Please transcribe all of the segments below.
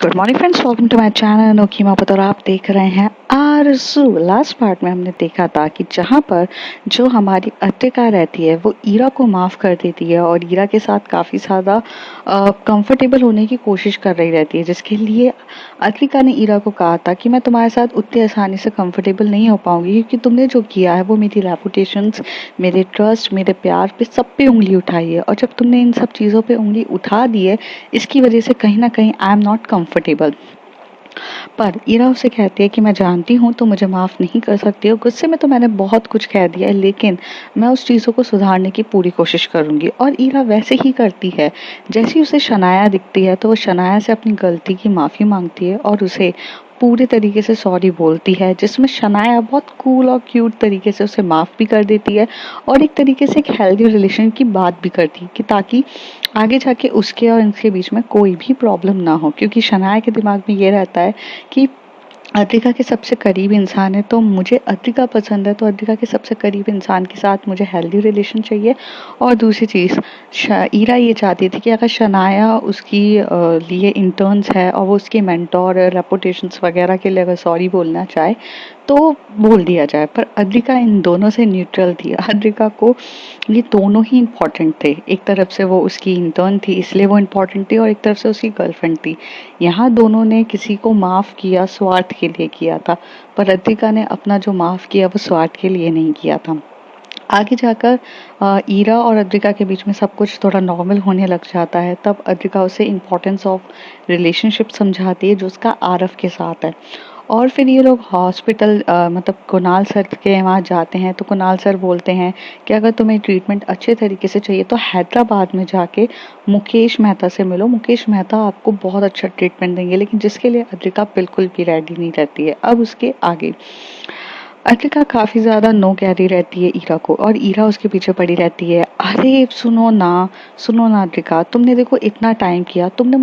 Good morning friends, welcome to my channel नोकीमा पत और आप देख रहे हैं आरज़ू। लास्ट पार्ट में हमने देखा था कि जहाँ पर जो हमारी अर्तिका रहती है वो ईरा को माफ़ कर देती है और ईरा के साथ काफ़ी ज़्यादा कंफर्टेबल होने की कोशिश कर रही रहती है, जिसके लिए अर्तिका ने ईरा को कहा था कि मैं तुम्हारे साथ उतनी आसानी से कंफर्टेबल नहीं हो पाऊंगी क्योंकि तुमने जो किया है वो मेरी रेपुटेशंस, मेरे ट्रस्ट, मेरे प्यार पे सब पे उंगली उठाई है और जब तुमने इन सब चीज़ों पे उंगली उठा दी है इसकी वजह से कहीं ना कहीं आई एम नॉट कंफर्टेबल। पर ईरा उसे कहती है कि मैं जानती हूँ तो मुझे माफ़ नहीं कर सकती हो, गुस्से में तो मैंने बहुत कुछ कह दिया है लेकिन मैं उस चीज़ों को सुधारने की पूरी कोशिश करूंगी। और ईरा वैसे ही करती है। जैसे ही उसे शनाया दिखती है तो वो शनाया से अपनी गलती की माफ़ी मांगती है और उसे पूरे तरीके से सॉरी बोलती है, जिसमें शनाया बहुत कूल और क्यूट तरीके से उसे माफ़ भी कर देती है और एक तरीके से एक हेल्दी रिलेशन की बात भी करती है कि ताकि आगे जाके उसके और इनके बीच में कोई भी प्रॉब्लम ना हो, क्योंकि शनाया के दिमाग में ये रहता है कि अतिका के सबसे करीब इंसान है तो मुझे अतिका पसंद है, तो अतिका के सबसे करीब इंसान के साथ मुझे हेल्दी रिलेशन चाहिए। और दूसरी चीज़, ईरा ये चाहती थी कि अगर शनाया उसकी लिए इंटर्न्स है और वो उसके मेंटोर रेपुटेशंस वगैरह के लिए अगर सॉरी बोलना चाहे तो बोल दिया जाए, पर अद्रिका इन दोनों से न्यूट्रल थी। अद्रिका को ये दोनों ही इम्पोर्टेंट थे। एक तरफ से वो उसकी इंटर्न थी इसलिए वो इम्पोर्टेंट थी और एक तरफ से उसकी गर्लफ्रेंड थी। यहाँ दोनों ने किसी को माफ़ किया स्वार्थ के लिए किया था, पर अद्रिका ने अपना जो माफ़ किया वो स्वार्थ के लिए नहीं किया था। आगे जाकर ईरा और अद्रिका के बीच में सब कुछ थोड़ा नॉर्मल होने लग जाता है, तब अद्रिका उसे इम्पोर्टेंस ऑफ रिलेशनशिप समझाती है जो उसका आरव के साथ है। और फिर ये लोग हॉस्पिटल मतलब कुणाल सर के वहाँ जाते हैं तो कुणाल सर बोलते हैं कि अगर तुम्हें ट्रीटमेंट अच्छे तरीके से चाहिए तो हैदराबाद में जाके मुकेश मेहता से मिलो, मुकेश मेहता आपको बहुत अच्छा ट्रीटमेंट देंगे। लेकिन जिसके लिए अद्रिका बिल्कुल भी रेडी नहीं रहती है। अब उसके आगे अर्तिका काफी ज्यादा नो कह रही रहती है ईरा को और ईरा उसके पीछे पड़ी रहती है। अरे सुनो ना अर्तिका, तुमने देखो इतना टाइम किया, तुमने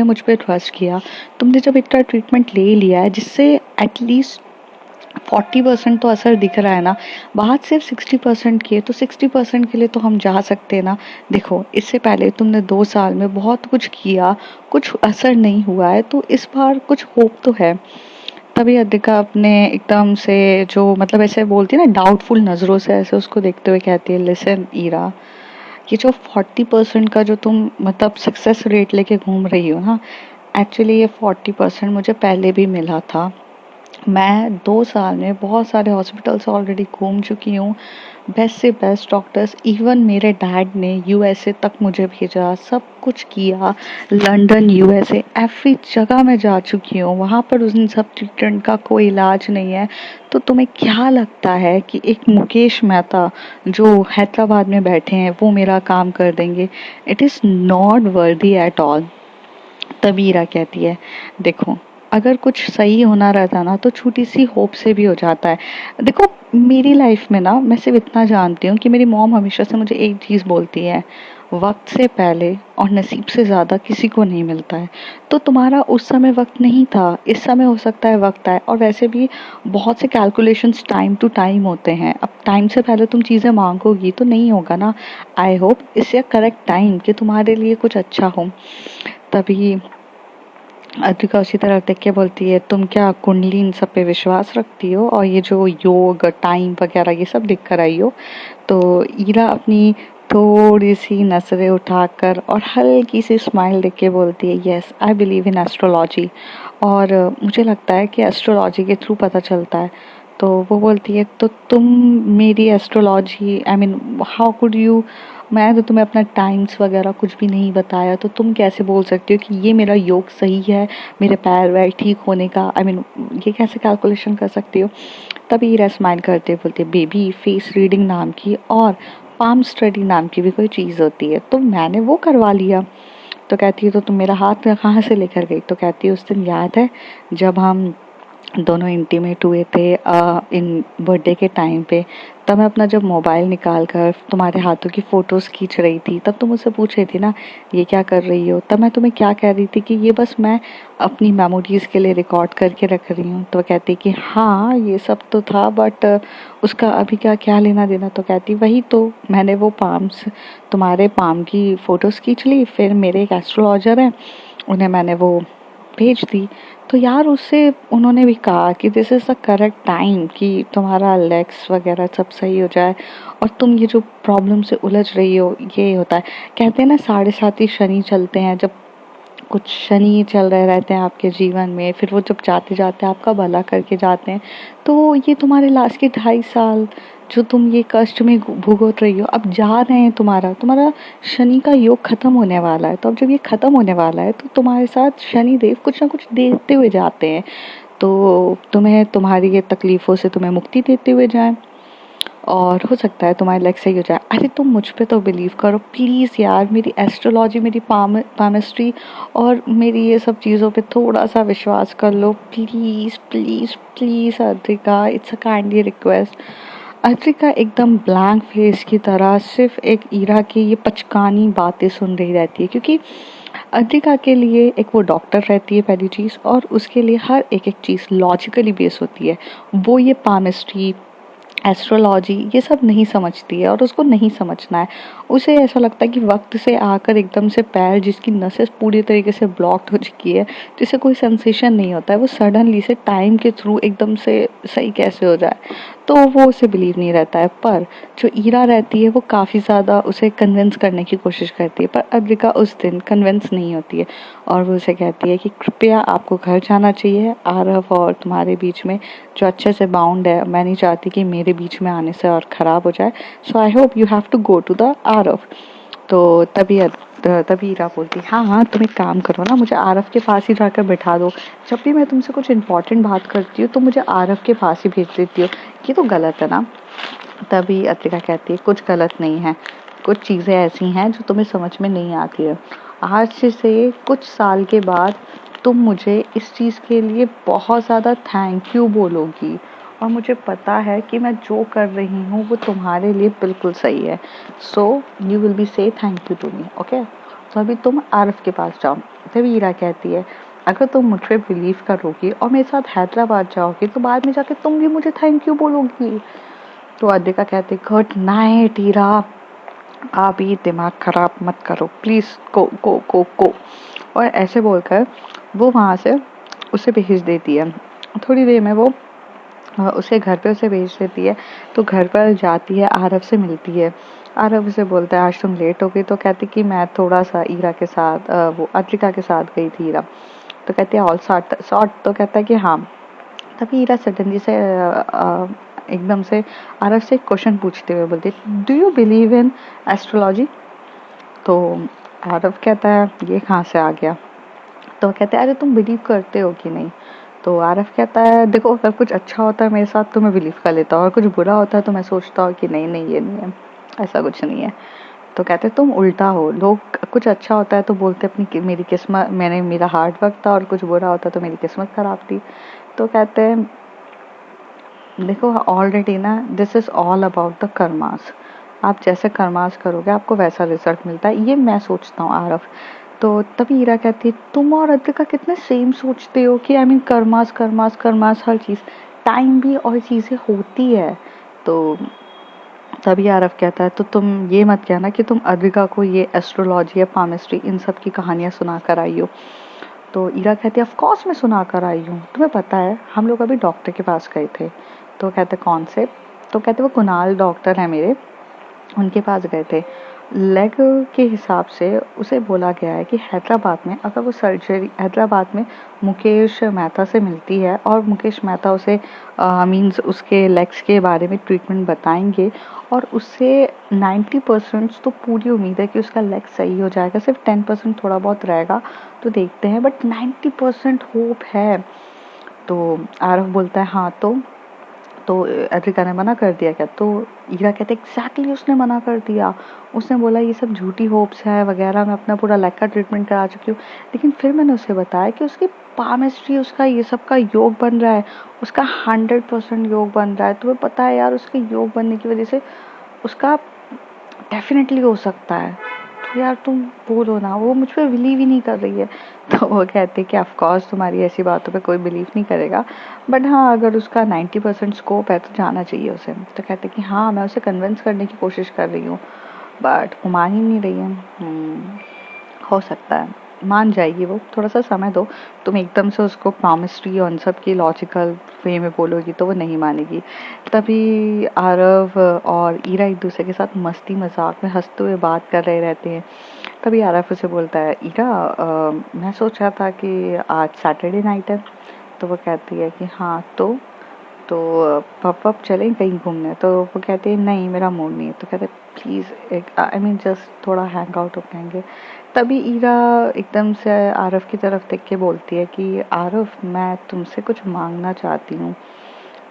मुझ पे ट्रस्ट किया, तुमने जब इतना ट्रीटमेंट ले लिया है जिससे एटलीस्ट 40% तो असर दिख रहा है ना, बात सिर्फ 60% की है तो 60% के लिए तो हम जा सकते हैं ना। देखो इससे पहले तुमने 2 साल में बहुत कुछ किया, कुछ असर नहीं हुआ है, तो इस बार कुछ होप तो है। तभी अद्रिका अपने एकदम से जो मतलब ऐसे बोलती है ना डाउटफुल नजरों से ऐसे उसको देखते हुए कहती है, लिसन ईरा, ये जो 40% का जो तुम मतलब सक्सेस रेट लेके घूम रही हो ना, एक्चुअली ये 40% मुझे पहले भी मिला था। मैं 2 साल में बहुत सारे हॉस्पिटल्स ऑलरेडी घूम चुकी हूँ, बेस्ट से बेस्ट डॉक्टर्स, इवन मेरे डैड ने यूएसए तक मुझे भेजा, सब कुछ किया, लंदन यूएसए एवरी जगह मैं जा चुकी हूँ, वहाँ पर उन सब ट्रीटमेंट का कोई इलाज नहीं है। तो तुम्हें क्या लगता है कि एक मुकेश मेहता जो हैदराबाद में बैठे हैं वो मेरा काम कर देंगे? It is not worthy at all. Tabira कहती है, देखो अगर कुछ सही होना रहता ना तो छोटी सी होप से भी हो जाता है। देखो मेरी लाइफ में ना मैं सिर्फ इतना जानती हूँ कि मेरी मॉम हमेशा से मुझे एक चीज़ बोलती है, वक्त से पहले और नसीब से ज़्यादा किसी को नहीं मिलता है। तो तुम्हारा उस समय वक्त नहीं था, इस समय हो सकता है वक्त आए। और वैसे भी बहुत से कैलकुलेशंस टाइम टू टाइम होते हैं, अब टाइम से पहले तुम चीज़ें मांगोगी तो नहीं होगा ना। आई होप इससे करेक्ट टाइम कि तुम्हारे लिए कुछ अच्छा हो। तभी अद्विका उसी तरह देख के बोलती है, तुम क्या कुंडली इन सब पे विश्वास रखती हो और ये जो योग टाइम वगैरह ये सब देख कर आई हो? तो ईरा अपनी थोड़ी सी नजरें उठाकर और हल्की सी स्माइल देख के बोलती है, yes I believe in astrology, और मुझे लगता है कि एस्ट्रोलॉजी के थ्रू पता चलता है। तो वो बोलती है, तो तुम मेरी astrology I mean how could you, मैं तो तुम्हें अपना टाइम्स वगैरह कुछ भी नहीं बताया तो तुम कैसे बोल सकती हो कि ये मेरा योग सही है, मेरे पैर वैर ठीक होने का, आई मीन ये कैसे कैलकुलेशन कर सकती हो? तभी हीरा स्माइल करते बोलते, बेबी फेस रीडिंग नाम की और पाम स्टडी नाम की भी कोई चीज़ होती है, तो मैंने वो करवा लिया। तो कहती है, तो तुम मेरा हाथ कहाँ से लेकर गई? तो कहती है, उस दिन याद है जब हम दोनों इंटीमेट हुए थे इन बर्थडे के टाइम पे, तब मैं अपना जब मोबाइल निकाल कर तुम्हारे हाथों की फ़ोटोज़ खींच रही थी, तब तुम मुझसे पूछ रही थी ना ये क्या कर रही हो, तब मैं तुम्हें क्या कह रही थी कि ये बस मैं अपनी मेमोरीज़ के लिए रिकॉर्ड करके रख रही हूँ। तो कहती कि हाँ ये सब तो था, बट उसका अभी क्या क्या लेना देना? तो कहती वही तो, मैंने वो पाम्स तुम्हारे पाम की फ़ोटोज़ खींच ली, फिर मेरे एक एस्ट्रोलॉजर हैं उन्हें मैंने वो भेज दी। तो यार उससे उन्होंने भी कहा कि this is the correct time कि तुम्हारा लेग्स वगैरह सब सही हो जाए और तुम ये जो प्रॉब्लम से उलझ रही हो, ये होता है। कहते हैं ना 7.5 ही शनि चलते हैं, जब कुछ शनि चल रहे रहते हैं आपके जीवन में, फिर वो जब जाते जाते आपका भला करके जाते हैं। तो ये तुम्हारे लास्ट के 2.5 साल जो तुम ये कष्ट में भुगत रही हो, अब जा रहे हैं, तुम्हारा तुम्हारा शनि का योग खत्म होने वाला है। तो अब जब ये खत्म होने वाला है तो तुम्हारे साथ शनि देव कुछ ना कुछ देते हुए जाते हैं, तो तुम्हें तुम्हारी ये तकलीफों से तुम्हें मुक्ति देते हुए जाएं और हो सकता है तुम्हारे लेग सही हो जाए। अरे तुम मुझ पे तो बिलीव करो प्लीज़ यार, मेरी एस्ट्रोलॉजी, मेरी पामिस्ट्री और मेरी ये सब चीज़ों पे थोड़ा सा विश्वास कर लो please please please Adrika, it's a kindly request. Adrika एकदम ब्लैंक फेस की तरह सिर्फ एक ईरा की ये पचकानी बातें सुन रही रहती है, क्योंकि अद्रिका के लिए एक वो डॉक्टर रहती है पहली चीज़, और उसके लिए हर एक एक चीज़ लॉजिकली बेस होती है। वो ये पामिस्ट्री, एस्ट्रोलॉजी ये सब नहीं समझती है और उसको नहीं समझना है। उसे ऐसा लगता है कि वक्त से आकर एकदम से पैर, जिसकी नसें पूरी तरीके से ब्लॉक्ड हो चुकी है, जिसे कोई सेंसेशन नहीं होता है, वो सडनली से टाइम के थ्रू एकदम से सही कैसे हो जाए, तो वो उसे बिलीव नहीं रहता है। पर जो ईरा रहती है वो काफ़ी ज़्यादा उसे कन्विंस करने की कोशिश करती है, पर अद्रिका उस दिन कन्विंस नहीं होती है और वो उसे कहती है कि कृपया आपको घर जाना चाहिए। आरव और तुम्हारे बीच में जो अच्छे से बाउंड है, मैं नहीं चाहती कि मेरे बीच में आने से और ख़राब हो जाए, so I hope you have to go to the Aarav. तो तभी ईरा बोलती, हाँ हाँ तुम एक काम करो ना, मुझे आरव के पास ही जाकर बैठा दो। जब भी मैं तुमसे कुछ इम्पोर्टेंट बात करती हूँ तो मुझे आरव के पास ही भेज देती हो, ये तो गलत है ना। तभी अद्रिका कहती है, कुछ गलत नहीं है, कुछ चीज़ें ऐसी हैं जो तुम्हें समझ में नहीं आती है। आज से कुछ साल के बाद तुम मुझे इस चीज़ के लिए बहुत ज़्यादा थैंक यू बोलोगी और मुझे पता है कि मैं जो कर रही हूँ वो तुम्हारे लिए बिल्कुल सही है। So you will be say thank you to me, okay. तो अभी तुम आरफ के पास जाओ। तभी ईरा कहती है, अगर तुम मुझ पर बिलीव करोगी और मेरे साथ हैदराबाद जाओगी तो बाद में जाके तुम भी मुझे थैंक यू बोलोगी। तो अद्रिका कहती, गुड नाइट ईरा, आप ही दिमाग खराब मत करो प्लीज, को को को को। और ऐसे बोलकर वो वहाँ से उसे भेज देती है। थोड़ी देर में वो उसे घर पे उसे भेज देती है। तो घर पर जाती है, आरव से मिलती है। आरव उसे बोलता है, आज तुम लेट हो गई। तो कहती कि मैं थोड़ा सा ईरा के साथ वो अद्रिका के साथ गई थी ईरा। तो कहती है ऑल सॉर्ट सॉर्ट। तो कहता है कि हाँ। तभी ईरा सडनली से एकदम से आरव से एक क्वेश्चन पूछते हुए बोलती है, do you believe in astrology? तो आरव कहता है, ये कहाँ से आ गया? तो कहते हैं, अरे तुम बिलीव करते हो कि नहीं? तो आरफ कहता है, देखो अगर कुछ अच्छा होता है मेरे साथ तो मैं बिलीव कर लेता हूँ, और कुछ बुरा होता है तो मैं सोचता हूँ कि नहीं नहीं ये नहीं है, ऐसा कुछ नहीं है। तो कहते हैं, तुम उल्टा हो, लोग कुछ अच्छा होता है तो बोलते अपनी मेरी किस्मत, मैंने मेरा हार्ड वर्क था, और कुछ बुरा होता तो मेरी किस्मत खराब थी। तो कहते हैं, देखो ऑलरेडी ना this is all about the karmas, आप जैसे कर्मास करोगे आपको वैसा रिजल्ट मिलता है, ये मैं सोचता हूँ आरफ। तो तभी ईरा कहती है, तुम और अद्रिका कितने सेम सोचते हो कि I mean karmas karmas karmas, her cheese time भी और चीज़ें होती है। तो तभी आरफ कहता है, तो तुम ये मत कहना कि तुम अद्रिका को ये एस्ट्रोलॉजी या पामिस्ट्री इन सब की कहानियाँ सुना कर आई हो। तो ईरा कहती है, ऑफ कोर्स मैं सुना कर आई हूँ, तुम्हें पता है हम लोग अभी डॉक्टर के पास गए थे। तो कहते, कौन से? तो कहते, वो कुणाल डॉक्टर है मेरे, उनके पास गए थे। लेग के हिसाब से उसे बोला गया है कि हैदराबाद में अगर वो सर्जरी, हैदराबाद में मुकेश मेहता से मिलती है और मुकेश मेहता उसे मीन्स उसके लेग्स के बारे में ट्रीटमेंट बताएंगे, और उससे 90% तो पूरी उम्मीद है कि उसका लेग सही हो जाएगा, सिर्फ 10% थोड़ा बहुत रहेगा, तो देखते हैं, बट 90% होप है। तो आरव बोलता है, हाँ तो अद्रिका ने मना कर दिया क्या? तो ईरा कहते, एग्जैक्टली उसने मना कर दिया, उसने बोला ये सब झूठी होप्स है वगैरह, मैं अपना पूरा लेग का ट्रीटमेंट करा चुकी हूँ। लेकिन फिर मैंने उसे बताया कि उसकी पामिस्ट्री, उसका ये सब का योग बन रहा है, उसका 100% योग बन रहा है। तुम्हें पता है यार, उसके योग बनने की वजह से उसका डेफिनेटली हो सकता है। तो यार तुम बोलो ना, वो मुझ पर बिलीव ही नहीं कर रही है। तो वो कहते कि ऑफ कोर्स तुम्हारी ऐसी बातों पे कोई बिलीव नहीं करेगा, बट हाँ अगर उसका 90% स्कोप है तो जाना चाहिए उसे। तो कहते कि हाँ मैं उसे कन्विंस करने की कोशिश कर रही हूँ, बट वो मान ही नहीं रही है। हो सकता है। मान जाएगी वो, थोड़ा सा समय दो। तुम एकदम से उसको पामिस्ट्री और उन सब की लॉजिकल वे में बोलोगी तो वो नहीं मानेगी। तभी आरव और ईरा एक दूसरे के साथ मस्ती मजाक में हंसते हुए बात कर रहे रहते हैं। तभी आरव उसे बोलता है, ईरा मैं सोच रहा था कि आज सैटरडे नाइट है। तो वो कहती है कि हाँ तो पब वब चलें कहीं घूमने। तो वो कहते हैं नहीं मेरा मूड नहीं है। तो कहते प्लीज़ एक आई मीन जस्ट थोड़ा हैंग आउट हो पाएंगे। तभी ईरा एकदम से आरव की तरफ देख के बोलती है कि आरव मैं तुमसे कुछ मांगना चाहती हूँ,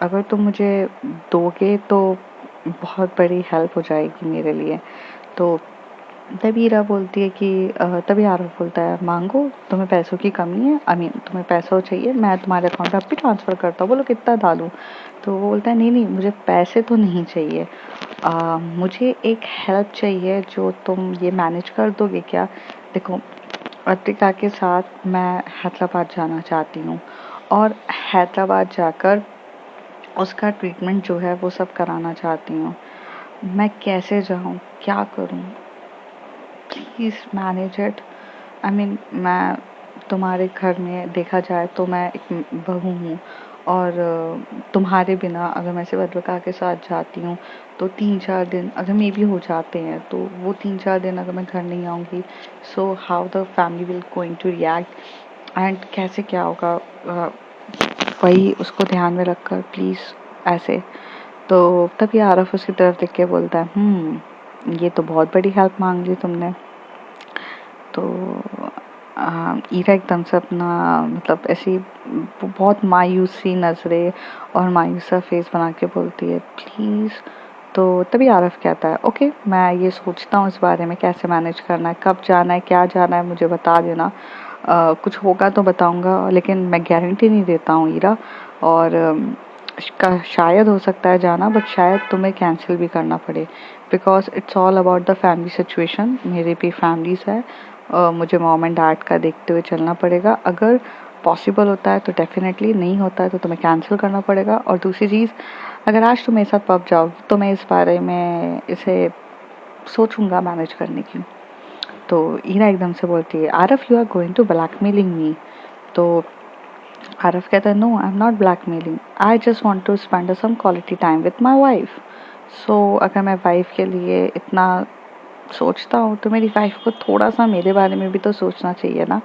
अगर तुम मुझे दोगे तो बहुत बड़ी हेल्प हो जाएगी मेरे लिए। तो तभी ईरा बोलती है कि तभी आरव बोलता है मांगो, तुम्हें पैसों की कमी है, आई मीन तुम्हें पैसा चाहिए, मैं तुम्हारे अकाउंट में अभी ट्रांसफ़र करता हूँ, बोलो कितना डालूँ। तो वो बोलता है नहीं नहीं मुझे पैसे तो नहीं चाहिए, मुझे एक हेल्प चाहिए जो तुम ये मैनेज कर दोगे क्या। देखो अर्तिका के साथ मैं हैदराबाद जाना चाहती हूँ और हैदराबाद जाकर उसका ट्रीटमेंट जो है वो सब कराना चाहती हूँ। मैं कैसे जाऊँ, क्या करूँ, please manage it. I mean मैं तुम्हारे घर में देखा जाए तो मैं एक बहू हूँ और तुम्हारे बिना अगर मैं सिर्फ अद्विका के साथ जाती हूँ तो 3-4 दिन अगर मे भी हो जाते हैं, तो वो 3-4 दिन अगर मैं घर नहीं आऊँगी, so how the family will going to react and कैसे क्या होगा, वही उसको ध्यान में रखकर प्लीज़ ऐसे। तो तभी आरफ उसकी तरफ देख के बोलता है ये तो बहुत बड़ी हेल्प मांग ली तुमने। तो ईरा एकदम से अपना मतलब ऐसी बहुत मायूस सी नज़रें और मायूस सा फेस बना के बोलती है प्लीज़। तो तभी आरफ कहता है ओके मैं ये सोचता हूँ इस बारे में कैसे मैनेज करना है, कब जाना है, क्या जाना है, मुझे बता देना। कुछ होगा तो बताऊँगा लेकिन मैं गारंटी नहीं देता हूँ ईरा। और शायद हो सकता है जाना, बट शायद तुम्हें कैंसिल भी करना पड़े because it's all about the family situation. मेरे भी फैमिलीज है, मुझे मॉम एंड डैड का देखते हुए चलना पड़ेगा। अगर पॉसिबल होता है तो डेफिनेटली, नहीं होता है तो तुम्हें कैंसिल करना पड़ेगा। और दूसरी चीज़, अगर आज तुम मेरे साथ पब जाओगी तो मैं इस बारे में इसे सोचूंगा मैनेज करने की। तो ईरा एकदम से बोलती है Aarif you are going to blackmailing me. तो आरफ कहता है no I am not blackmailing, I just want to spend some quality time with my wife. So अगर मैं वाइफ के लिए इतना सोचता हूँ तो मेरी वाइफ को थोड़ा सा मेरे बारे में भी तो सोचना चाहिए ना।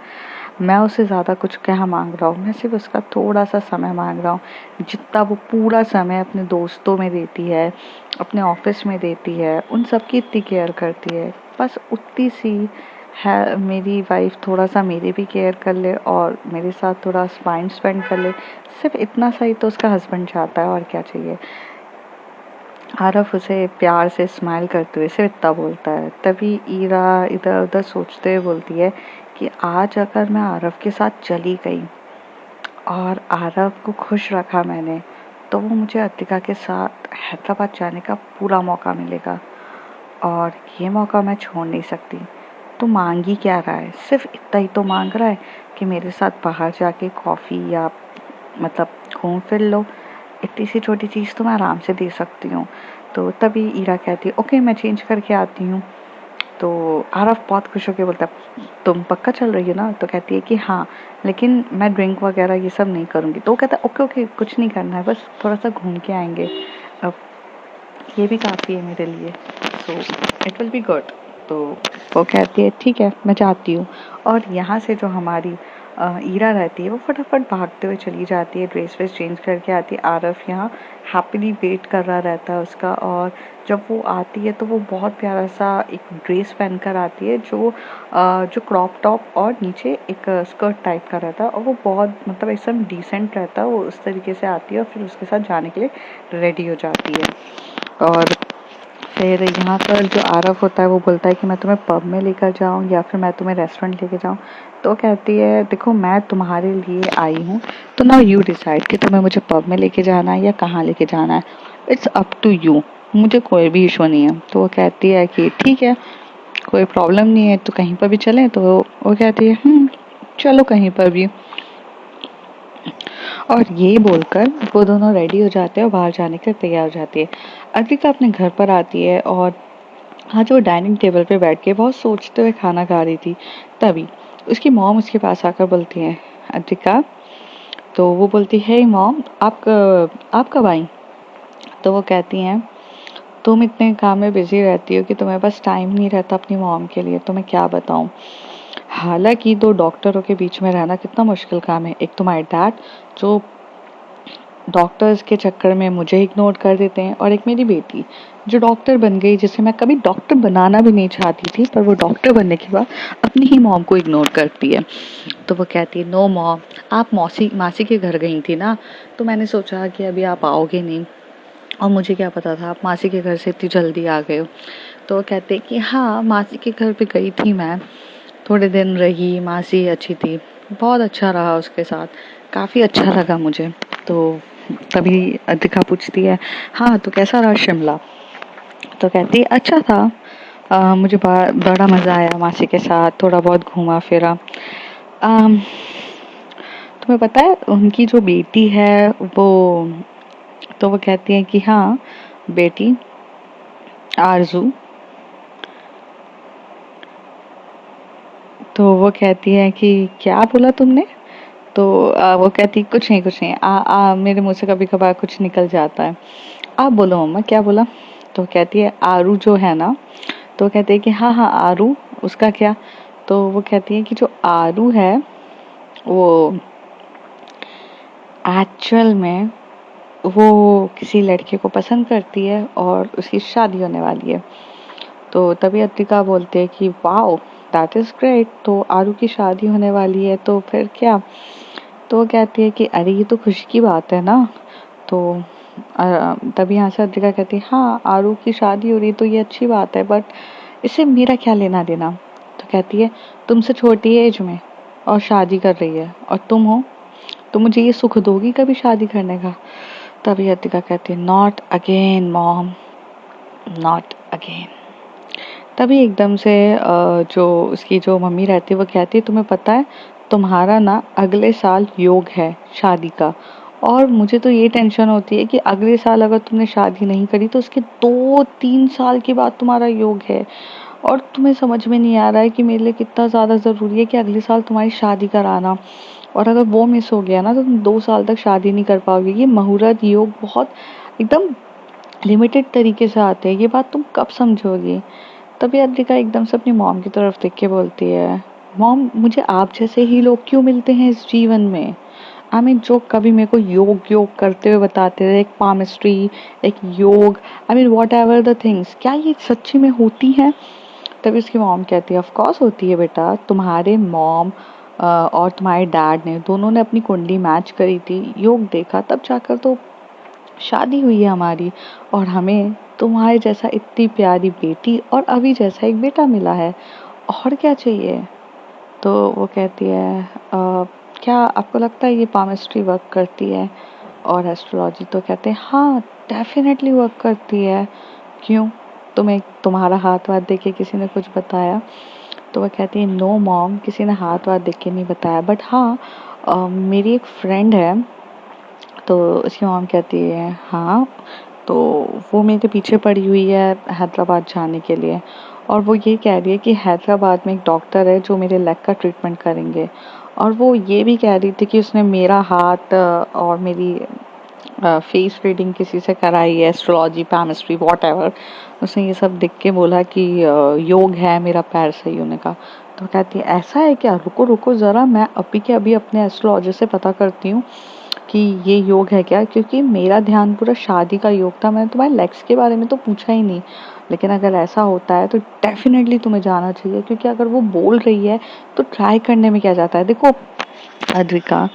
मैं उससे ज़्यादा कुछ क्या मांग रहा हूँ, मैं सिर्फ उसका थोड़ा सा समय मांग रहा हूँ। जितना वो पूरा समय अपने दोस्तों में देती है, अपने ऑफिस में देती है, उन सब की इतनी केयर करती है, बस उतनी सी है मेरी वाइफ थोड़ा सा मेरी भी केयर कर ले और मेरे साथ थोड़ा टाइम स्पेंड कर ले। सिर्फ इतना सा ही तो उसका हस्बैंड चाहता है, और क्या चाहिए। आरफ उसे प्यार से स्माइल करते हुए सिर्फ इतना बोलता है। तभी ईरा इधर उधर सोचते हुए बोलती है कि आज अगर मैं आरफ के साथ चली गई और आरव को खुश रखा मैंने, तो वो मुझे अतिका के साथ हैदराबाद जाने का पूरा मौका मिलेगा और ये मौका मैं छोड़ नहीं सकती। तो मांग ही क्या रहा है, सिर्फ इतना ही तो मांग रहा है कि मेरे साथ बाहर जाके कॉफ़ी या मतलब घूम फिर लो। इतनी सी छोटी चीज़ तो मैं आराम से दे सकती हूँ। तो तभी ईरा कहती है ओके मैं चेंज करके आती हूँ। तो आरफ बहुत खुश होकर बोलता है तुम पक्का चल रही हो ना। तो कहती है कि हाँ, लेकिन मैं ड्रिंक वगैरह ये सब नहीं करूँगी। तो वो कहता है ओके ओके कुछ नहीं करना है, बस थोड़ा सा घूम के आएंगे, अब ये भी काफ़ी है मेरे लिए, so it will be good. तो वो कहती है ठीक है मैं जाती हूँ। और यहाँ से जो हमारी ईरा रहती है वो फटाफट भागते हुए चली जाती है, ड्रेस वेस चेंज करके आती है। आरफ यहाँ हैप्पीली वेट कर रहा रहता है उसका। और जब वो आती है तो वो बहुत प्यारा सा एक ड्रेस पहन कर आती है जो क्रॉप टॉप और नीचे एक स्कर्ट टाइप का रहता है और वो बहुत मतलब एकदम डिसेंट रहता है। वो उस तरीके से आती है और फिर उसके साथ जाने के लिए रेडी हो जाती है। और फिर यहाँ पर जो आरफ होता है वो बोलता है कि मैं तुम्हें पब में लेकर जाऊँ या फिर मैं तुम्हें रेस्टोरेंट लेके जाऊँ। तो कहती है देखो मैं तुम्हारे लिए आई हूँ, तो नाउ यू डिसाइड कि तुम्हें मुझे पब में लेके जाना है या कहाँ लेके जाना है। इट्स अप टू यू, मुझे कोई भी इशू नहीं है। तो वो कहती है कि ठीक है कोई प्रॉब्लम नहीं है, तो कहीं पर भी चलें। तो वो कहती है चलो कहीं पर भी। और ये बोलकर वो दोनों रेडी हो जाते हैं और बाहर जाने के लिए तैयार हो जाती है। अद्विका अपने घर पर आती है और आज वो डाइनिंग टेबल पे बैठ के बहुत सोचते हुए खाना खा रही थी। तभी उसकी मॉम उसके पास आकर बोलती है अद्रिका। तो वो बोलती है मॉम आप कब आई? तो वो कहती हैं तुम इतने काम में बिजी रहती हो कि तुम्हें बस टाइम नहीं रहता अपनी मॉम के लिए, तो मैं क्या बताऊं। हालांकि दो डॉक्टरों के बीच में रहना कितना मुश्किल काम है। एक तुम्हारे डैड जो डॉक्टर्स के चक्कर में मुझे इग्नोर कर देते हैं, और एक मेरी बेटी जो डॉक्टर बन गई, जिसे मैं कभी डॉक्टर बनाना भी नहीं चाहती थी, पर वो डॉक्टर बनने के बाद अपनी ही मॉम को इग्नोर करती है। तो वो कहती है नो मॉम, आप मौसी मासी के घर गई थी ना, तो मैंने सोचा कि अभी आप आओगे नहीं, और मुझे क्या पता था आप मासी के घर से इतनी जल्दी आ गए हो। तो वो कहते कि हाँ मासी के घर पे गई थी मैं, थोड़े दिन रही, मासी अच्छी थी, बहुत अच्छा रहा उसके साथ, काफ़ी अच्छा लगा मुझे। तो तभी अदिका पूछती है हाँ तो कैसा रहा शिमला? तो कहती है अच्छा था, मुझे बड़ा मज़ा आया मासी के साथ, थोड़ा बहुत घूमा फिरा। अम, तुम्हें पता है उनकी जो बेटी है वो, तो वो कहती है कि हाँ बेटी आरजू। तो वो कहती है कि क्या बोला तुमने? तो वो कहती कुछ नहीं, मेरे मुंह से कभी कभार कुछ निकल जाता है, आप बोलो मम्मा क्या बोला? तो कहती है आरू जो है ना, तो कहते हैं कि हाँ हाँ आरू, उसका क्या? तो वो कहती है कि जो आरू है वो एक्चुअल में वो किसी लड़के को पसंद करती है और उसकी शादी होने वाली है। तो तभी अत्रिका बोलते हैं कि वाओ दैट इज ग्रेट, तो आरू की शादी होने वाली है तो फिर क्या? तो वो कहती है कि अरे ये तो खुशी की बात है ना। तो तभी यहाँ से अद्रिका कहती है हाँ आरू की शादी हो रही है तो ये अच्छी बात है, बट इससे मेरा क्या लेना देना? तो कहती है तुमसे छोटी एज में और शादी कर रही है, और तुम हो तो मुझे ये सुख दोगी कभी शादी करने का? तभी अद्रिका कहती है not again mom, not again. तभी एकदम से जो उसकी जो मम्मी रहती है वो कहती है तुम्हें पता है तुम्हारा ना अगले साल योग है शादी का, और मुझे तो ये टेंशन होती है कि अगले साल अगर तुमने शादी नहीं करी तो उसके 2-3 साल के बाद तुम्हारा योग है, और तुम्हें समझ में नहीं आ रहा है कि मेरे लिए कितना ज़्यादा ज़रूरी है कि अगले साल तुम्हारी शादी कराना, और अगर वो मिस हो गया ना तो तुम 2 साल तक शादी नहीं कर पाओगे। ये मुहूर्त योग बहुत एकदम लिमिटेड तरीके से आते हैं, ये बात तुम कब समझोगी? तभी अद्रिका एकदम से अपनी मॉम की तरफ देख के बोलती है मॉम मुझे आप जैसे ही लोग क्यों मिलते हैं इस जीवन में? आई मीन जो कभी मेरे को योग योग करते हुए बताते थे, एक पामिस्ट्री, एक योग, I mean what ever the things, क्या ये सच्ची में होती हैं? तभी उसकी मॉम कहती है ऑफ कोर्स होती है बेटा, तुम्हारे मॉम और तुम्हारे डैड ने दोनों ने अपनी कुंडली मैच करी थी, योग देखा, तब जाकर तो शादी हुई है हमारी, और हमें तुम्हारे जैसा इतनी प्यारी बेटी और अभी जैसा एक बेटा मिला है, और क्या चाहिए? तो वो कहती है क्या आपको लगता है ये पामिस्ट्री वर्क करती है और एस्ट्रोलॉजी? तो कहते हैं हाँ डेफिनेटली वर्क करती है। क्यों? तुम्हें तुम्हारा हाथ वाथ देख के किसी ने कुछ बताया? तो वह कहती है नो मॉम, किसी ने हाथ वाथ देख के नहीं बताया, बट हाँ मेरी एक फ्रेंड है। तो उसकी मॉम कहती है हाँ, तो वो मेरे पीछे पड़ी हुई है हैदराबाद जाने के लिए, और वो ये कह रही है कि हैदराबाद में एक डॉक्टर है जो मेरे लेग का ट्रीटमेंट करेंगे, और वो ये भी कह रही थी कि उसने मेरा हाथ और मेरी फेस रीडिंग किसी से कराई है, एस्ट्रोलॉजी पैमिस्ट्री वॉट एवर, उसने ये सब देख के बोला कि योग है मेरा पैर सही होने का। तो कहती है ऐसा है क्या, रुको रुको ज़रा, मैं अभी के अभी अपने एस्ट्रोलॉजर से पता करती हूँ कि ये योग है क्या, क्योंकि मेरा ध्यान पूरा शादी का योग था, मैंने तुम्हारे लेग्स के बारे में तो पूछा ही नहीं। लेकिन अगर ऐसा होता है तो डेफिनेटली तुम्हें जाना चाहिए, क्योंकि अगर वो बोल रही है तो ट्राई करने में क्या जाता है। देखो अद्विका,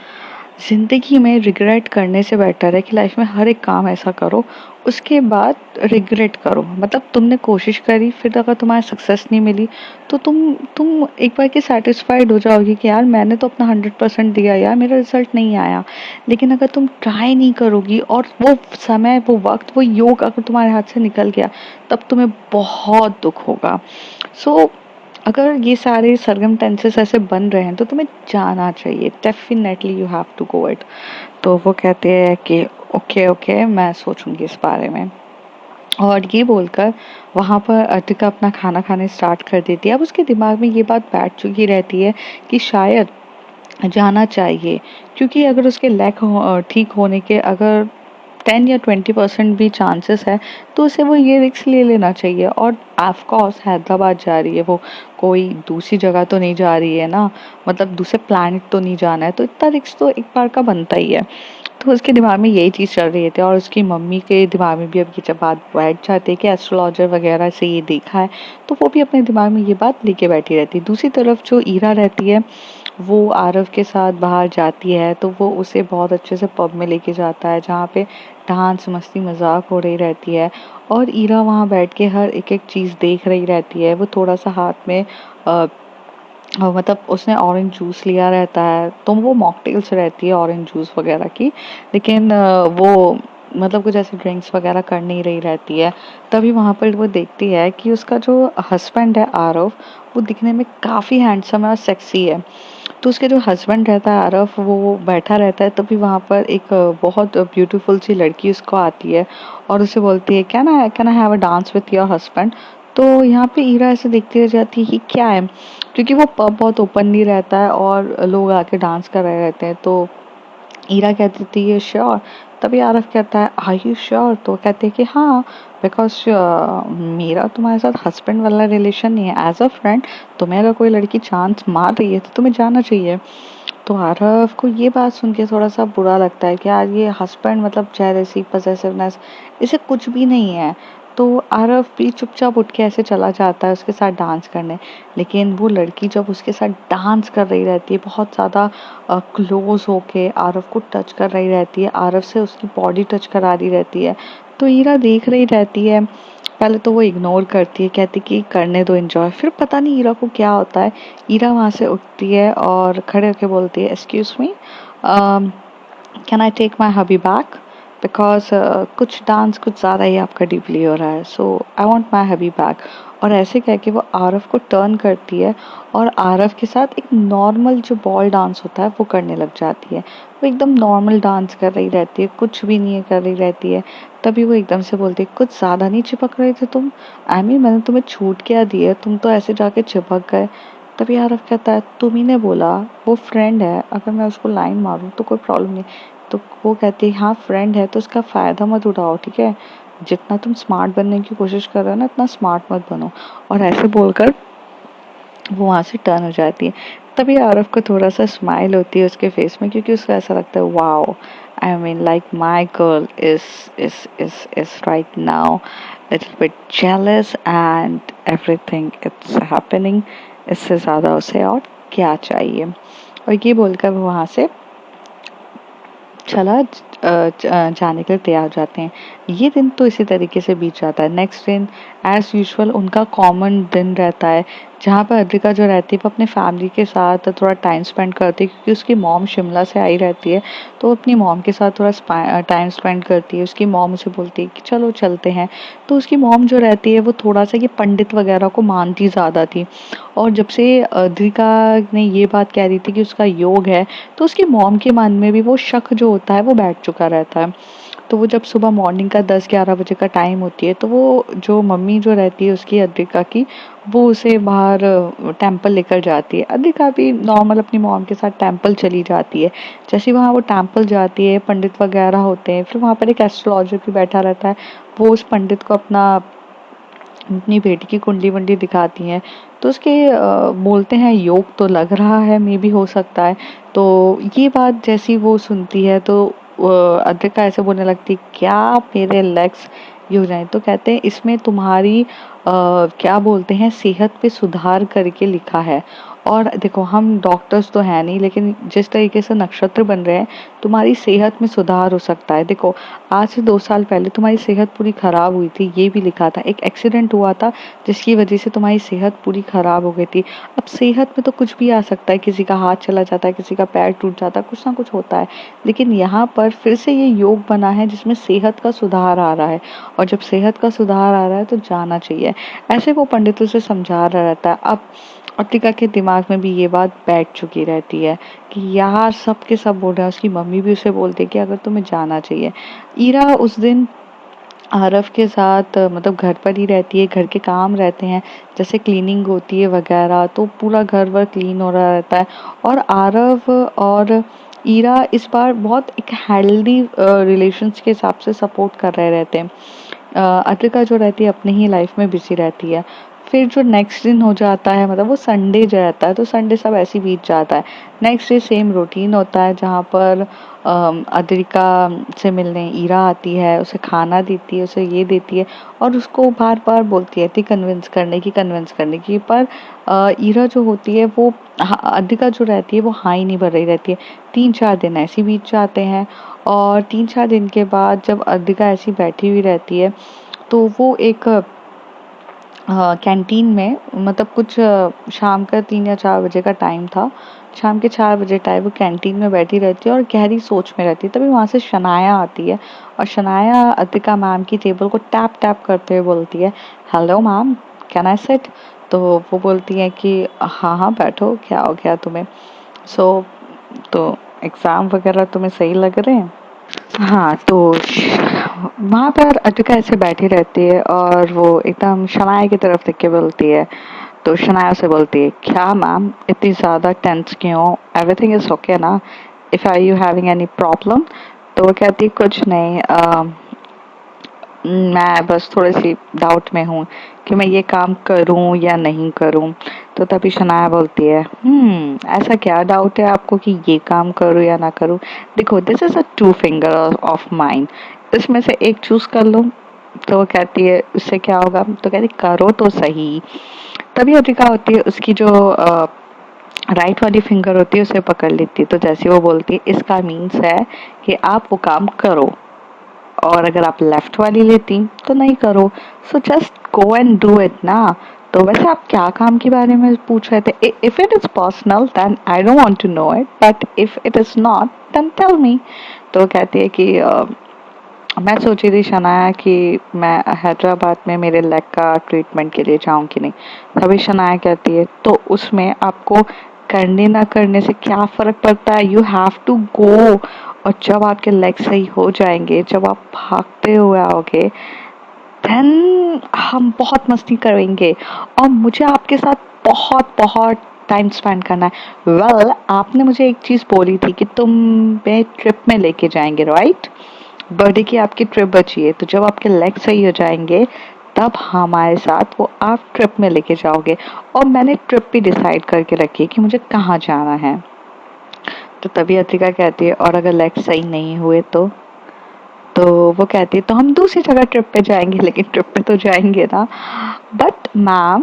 जिंदगी में रिग्रेट करने से बेटर है कि लाइफ में हर एक काम ऐसा करो उसके बाद रिग्रेट करो। मतलब तुमने कोशिश करी, फिर अगर तुम्हारी सक्सेस नहीं मिली तो तुम एक बार की सेटिस्फाइड हो जाओगी कि यार मैंने तो अपना 100% दिया, यार मेरा रिजल्ट नहीं आया। लेकिन अगर तुम ट्राई नहीं करोगी और वो समय, वो वक्त, वो योग अगर तुम्हारे हाथ से निकल गया, तब तुम्हें बहुत दुख होगा। सो अगर ये सारे सरगमटेंसेस ऐसे बन रहे हैं तो तुम्हें जाना चाहिए, definitely you have to go it. तो वो कहते हैं कि ओके ओके मैं सोचूंगी इस बारे में। और ये बोलकर वहाँ पर अर्तिका अपना खाना खाने स्टार्ट कर देती है। अब उसके दिमाग में ये बात बैठ चुकी रहती है कि शायद जाना चाहिए, क्योंकि अगर उसके लेग ठीक होने के अगर 10 या 20% भी चांसेस है तो उसे वो ये रिस्क ले लेना चाहिए। और ऑफ कोर्स हैदराबाद जा रही है वो, कोई दूसरी जगह तो नहीं जा रही है ना, मतलब दूसरे प्लैनेट तो नहीं जाना है, तो इतना रिस्क तो एक बार का बनता ही है। तो उसके दिमाग में यही चीज़ चल रही थी और उसकी मम्मी के दिमाग में भी अब ये जब बात बैठ जाती है कि एस्ट्रोलॉजर वगैरह से ये देखा है, तो वो भी अपने दिमाग में ये बात लेके बैठी रहती है। दूसरी तरफ जो ईरा रहती है वो आरव के साथ बाहर जाती है, तो वो उसे बहुत अच्छे से पब में लेके जाता है जहाँ पे डांस मस्ती मजाक हो रही रहती है। और ईरा वहाँ बैठ के हर एक एक चीज़ देख रही रहती है। वो थोड़ा सा हाथ में मतलब उसने ऑरेंज जूस लिया रहता है, तो वो मॉकटेल्स रहती है ऑरेंज जूस वगैरह की, लेकिन वो मतलब कुछ ऐसे ड्रिंक्स वगैरह कर नहीं रही रहती है। तभी वहाँ पर वो देखती है कि उसका जो हस्बैंड है आरव, वो दिखने में काफ़ी हैंडसम है और सेक्सी है। तो उसके जो हस्बैंड रहता है आरव, वो बैठा रहता है, तभी वहाँ पर एक बहुत ब्यूटीफुल सी लड़की उसको आती है और उसे बोलती है can I have a dance with your husband. तो यहाँ पे ईरा ऐसे देखती रह जाती है कि क्या है, क्योंकि वो पब बहुत ओपनली रहता है और लोग आके डांस कर रहे रहते हैं। तो ईरा कहती थी ये श्योर। तभी आरफ कहता है आर यू श्योर, तो कहते हैं कि हाँ, बिकॉज मेरा तुम्हारे साथ हस्बैंड वाला रिलेशन नहीं है, एज अ फ्रेंड तुम्हें अगर कोई लड़की चांस मार रही है तो तुम्हें जाना चाहिए। तो आरव को ये बात सुन के थोड़ा सा बुरा लगता है कि यार ये हस्बैंड मतलब जेलसी पजेसिवनेस इसे कुछ भी नहीं है। तो आरव भी चुपचाप उठ के ऐसे चला जाता है उसके साथ डांस करने। लेकिन वो लड़की जब उसके साथ डांस कर रही रहती है बहुत ज़्यादा क्लोज होके आरव को टच कर रही रहती है, आरव से उसकी बॉडी टच करा रही रहती है, तो ईरा देख रही रहती है। पहले तो वो इग्नोर करती है, कहती कि करने दो एंजॉय। फिर पता नहीं ईरा को क्या होता है, ईरा वहाँ से उठती है और खड़े होके बोलती है excuse me, can I take my hubby back, because कुछ डांस कुछ ज़्यादा ही आपका डीपली हो रहा है, सो I want my hubby back. और ऐसे कह के वो आरव को टर्न करती है और आरव के साथ एक नॉर्मल जो बॉल डांस होता है वो करने लग जाती है। वो एकदम नॉर्मल डांस कर रही रहती है, कुछ भी नहीं कर रही रहती है। तभी वो एकदम से बोलती है कुछ ज़्यादा नहीं चिपक रहे थे तुम, आई मीन मैंने तुम्हें छूट क्या दी है, तुम तो ऐसे जाके चिपक गए। तभी आरव कहता है तुम ही ने बोला, वो फ्रेंड है, अगर मैं उसको लाइन मारूं तो कोई प्रॉब्लम नहीं। तो वो कहती है हाँ फ्रेंड है तो उसका फ़ायदा मत उठाओ, ठीक है, जितना तुम स्मार्ट बनने की कोशिश कर रहे हो ना इतना स्मार्ट मत बनो। और ऐसे बोलकर वो वहाँ से टर्न हो जाती है। तभी आरव को थोड़ा सा स्माइल होती है उसके फेस में, क्योंकि उसको ऐसा लगता है wow, I mean like my girl is right now little bit jealous and everything it's happening. इससे ज़्यादा उसे और क्या चाहिए। और ये बोलकर वो वहाँ से चला जाने के लिए तैयार हो जाते हैं। ये दिन तो इसी तरीके से बीत जाता है। नेक्स्ट दिन एज यूजुअल उनका कॉमन दिन रहता है, जहाँ पर अद्रिका जो रहती है वो अपने फैमिली के साथ थोड़ा टाइम स्पेंड करती है, क्योंकि उसकी मॉम शिमला से आई रहती है। तो वो अपनी मॉम के साथ थोड़ा टाइम स्पेंड करती है। उसकी मॉम उसे बोलती है कि चलो चलते हैं। तो उसकी मॉम जो रहती है वो थोड़ा सा ये पंडित वगैरह को मानती ज़्यादा थी। और जब से अद्रिका ने ये बात कह रही थी कि उसका योग है, तो उसकी मॉम के मन में भी वो शक जो होता है वो बैठ चुका रहता है। तो वो जब सुबह मॉर्निंग का 10-11 बजे का टाइम होती है, तो वो जो मम्मी जो रहती है उसकी अद्रिका की, वो उसे बाहर टेंपल लेकर जाती है। अद्रिका भी नॉर्मल अपनी मॉम के साथ टेंपल चली जाती है। जैसे वहाँ वो टेंपल जाती है, पंडित वगैरह होते हैं, फिर वहाँ पर एक एस्ट्रोलॉजर भी बैठा रहता है। वो उस पंडित को अपनी बेटी की कुंडली वंडली दिखाती हैं। तो उसके बोलते हैं योग तो लग रहा है, मे भी हो सकता है। तो ये बात जैसी वो सुनती है तो अद्रिका ऐसे बोलने लगती क्या मेरे लेग्स ये हो जाए। तो कहते हैं इसमें तुम्हारी क्या बोलते हैं सेहत पे सुधार करके लिखा है। और देखो हम डॉक्टर्स तो हैं नहीं, लेकिन जिस तरीके से नक्षत्र बन रहे हैं तुम्हारी सेहत में सुधार हो सकता है। देखो आज से 2 साल पहले तुम्हारी सेहत पूरी खराब हुई थी, ये भी लिखा था, एक एक्सीडेंट हुआ था जिसकी वजह से तुम्हारी सेहत पूरी खराब हो गई थी। अब सेहत में तो कुछ भी आ सकता है, किसी का हाथ चला जाता है, किसी का पैर टूट जाता है, कुछ ना कुछ होता है। लेकिन यहाँ पर फिर से ये योग बना है जिसमें सेहत का सुधार आ रहा है, और जब सेहत का सुधार आ रहा है तो जाना चाहिए। ऐसे वो पंडितों से समझा रहा रहता है। अब अतिका के दिमाग में भी ये बात बैठ चुकी रहती है कि यार सब के सब बोल रहे हैं, उसकी मम्मी भी उसे बोलती है कि अगर तुम्हें जाना चाहिए। ईरा उस दिन आरव के साथ मतलब घर पर ही रहती है, घर के काम रहते हैं, जैसे क्लीनिंग होती है वगैरह, तो पूरा घर वर क्लीन हो रहा रहता है। और आरव और ईरा इस बार बहुत एक हेल्दी रिलेशंस के हिसाब से सपोर्ट कर रहे रहते हैं। अद्रिका जो रहती है अपनी ही लाइफ में बिजी रहती है। फिर जो नेक्स्ट दिन हो जाता है, मतलब वो संडे जो रहता है, तो संडे सब ऐसे ही बीत जाता है। नेक्स्ट डे सेम रूटीन होता है, जहाँ पर अद्रिका से मिलने ईरा आती है, उसे खाना देती है, उसे ये देती है और उसको बार बार बोलती है थी कन्विंस करने की, पर ईरा जो होती है वो अद्रिका जो रहती है वो हाँ ही नहीं भर रही रहती है। 3-4 दिन ऐसे ही बीत जाते हैं और 3-4 दिन के बाद जब अद्रिका ऐसी बैठी हुई रहती है, तो वो एक कैंटीन में, मतलब कुछ शाम का 3 या 4 बजे का टाइम था। शाम के 4 बजे टाइम वो कैंटीन में बैठी रहती है और गहरी सोच में रहती है। तभी वहाँ से शनाया आती है और शनाया अतिका मैम की टेबल को टैप टैप करते हुए बोलती है, hello ma'am, can I sit? तो वो बोलती है कि हाँ हाँ बैठो, क्या हो गया तुम्हें? सो तो एग्ज़ाम वगैरह तुम्हें सही लग रहे हैं? हाँ, तो वहाँ पर अतिका ऐसे बैठी रहती है और वो एकदम शनाया की तरफ देख के बोलती है। तो शनाया से बोलती है, क्या मैम इतनी ज़्यादा टेंस क्यों? एवरीथिंग इज ओके ना? If are you having any problem? तो वो कहती है कुछ नहीं, मैं बस थोड़ी सी डाउट में हूँ कि मैं ये काम करूँ या नहीं करूँ। तो तभी शनाया बोलती है, ऐसा क्या डाउट है आपको कि ये काम करूँ या ना करूँ? देखो, this is a two finger of mine, इसमें से एक चूज कर लो। तो वो कहती है उससे क्या होगा? तो कहती करो तो सही। तभी अतिका होती है, उसकी जो राइट वाली फिंगर होती है उसे पकड़ लेती है। तो जैसे वो बोलती है इसका मीन्स है कि आप वो काम करो, और अगर आप लेफ्ट वाली लेती तो नहीं करो। So just go and do it ना। तो वैसे आप क्या काम के बारे में पूछ रहे थे? If it is personal then I don't want to know it, but if it is not then tell me. तो वो कहती है कि मैं सोची थी शनाया कि मैं हैदराबाद में मेरे लेग का ट्रीटमेंट के लिए जाऊं कि नहीं। तभी शनाया कहती है तो उसमें आपको करने ना करने से क्या फर्क पड़ता है? You have to go. और जब आपके लेग सही हो जाएंगे, जब आप भागते हुए आओगे, देन हम बहुत मस्ती करेंगे और मुझे आपके साथ बहुत बहुत टाइम स्पेंड करना है। वेल, आपने मुझे एक चीज बोली थी कि तुम मैं ट्रिप में लेके जाएंगे, राइट? बर्थडे की आपकी ट्रिप बची है, तो जब आपके लेग सही हो जाएंगे तब हमारे साथ वो आप ट्रिप में लेके जाओगे। और मैंने ट्रिप भी डिसाइड करके रखी है कि मुझे कहाँ जाना है। तो तभी अतिका कहती है और अगर लेग सही नहीं हुए तो वो कहती है तो हम दूसरी जगह ट्रिप पे जाएंगे, लेकिन ट्रिप पे तो जाएंगे ना। But ma'am,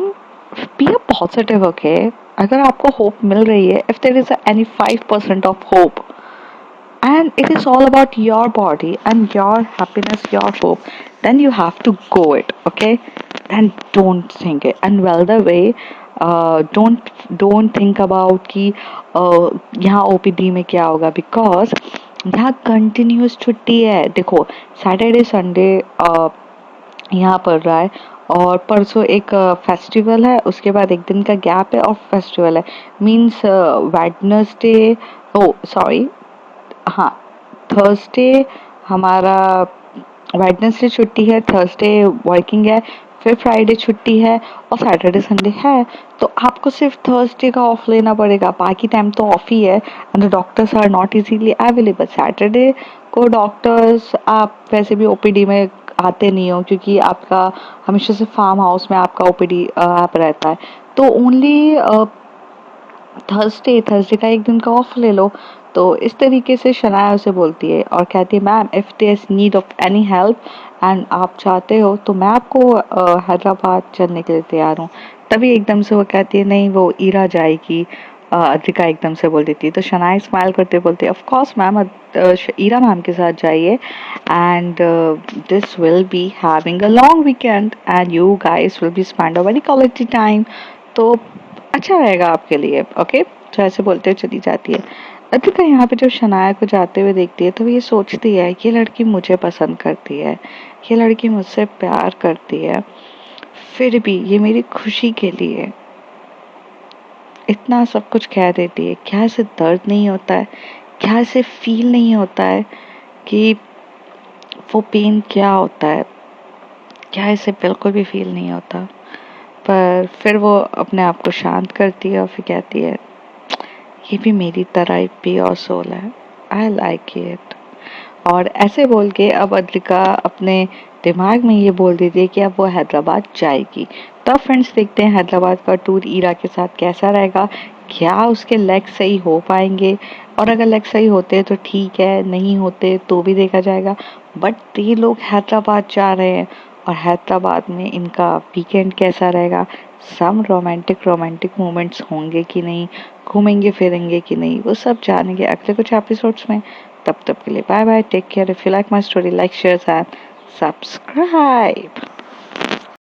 be a positive, okay? अगर आपको होप मिल रही है, if there is any 5% of hope, and it is all about your body and your happiness, your hope, then you have to go it, okay? Then don't think it. And well, the way, don't think about कि यहाँ OPD में क्या होगा, because यहाँ continuous छुट्टी है। देखो, Saturday Sunday यहाँ पड़ रहा है और परसों एक फेस्टिवल है, उसके बाद एक दिन का गैप है और फेस्टिवल है। मीन्स वेडनेसडे, ओ सॉरी, हाँ, थर्सडे हमारा, वेडनेसडे छुट्टी है, थर्सडे वर्किंग है, फिर फ्राइडे छुट्टी है और सैटरडे संडे है। तो आपको सिर्फ थर्सडे का ऑफ लेना पड़ेगा, बाकी टाइम तो ऑफ ही है। And the doctors are not easily available. Saturday को डॉक्टर्स, आप वैसे भी ओपीडी में आते नहीं हो क्योंकि आपका हमेशा से फार्म हाउस में आपका ओपीडी ऐप रहता है। तो ओनली थर्सडे का एक दिन का ऑफ ले लो। तो इस तरीके से शनाया उसे बोलती है और कहती है ma'am, if there is need of any help and आप चाहते हो तो मैं आपको हैदराबाद चलने के लिए तैयार हूँ। तभी एकदम से वो कहती है नहीं, वो ईरा जाएगी। अद्रिका एकदम से बोल देती है। तो शनाया स्माइल करते बोलती है of course ma'am, Ira ma'am के साथ जाइए and this will be having a long weekend and you guys will be spend a very quality time. तो अच्छा रहेगा आपके लिए, ओके? तो ऐसे बोलते हुए चली जाती है। अतिका यहाँ पे जब शनाया को जाते हुए देखती है तो ये सोचती है ये लड़की मुझे पसंद करती है, ये लड़की मुझसे प्यार करती है, फिर भी ये मेरी खुशी के लिए इतना सब कुछ कह देती है। क्या इसे दर्द नहीं होता है? क्या इसे फील नहीं होता है कि वो पेन क्या होता है? क्या इसे बिल्कुल भी फील नहीं होता। पर फिर वो अपने आप को शांत करती है और फिर कहती है ये भी मेरी तरह ही प्योर सोल है, आई लाइक इट। और ऐसे बोल के अब अद्रिका अपने दिमाग में ये बोल देती है कि अब वो हैदराबाद जाएगी। तो फ्रेंड्स देखते हैं हैदराबाद का टूर ईरा के साथ कैसा रहेगा, क्या उसके लेग सही हो पाएंगे, और अगर लेग सही होते हैं तो ठीक है, नहीं होते तो भी देखा जाएगा। बट ये लोग हैदराबाद जा रहे हैं और हैदराबाद में इनका वीकेंड कैसा रहेगा, सम रोमांटिक रोमांटिक मोमेंट्स होंगे कि नहीं, घूमेंगे फिरेंगे कि नहीं, वो सब जानेंगे अगले कुछ एपिसोड्स में। तब तक के लिए bye bye, take care. If you like my story, like share and subscribe.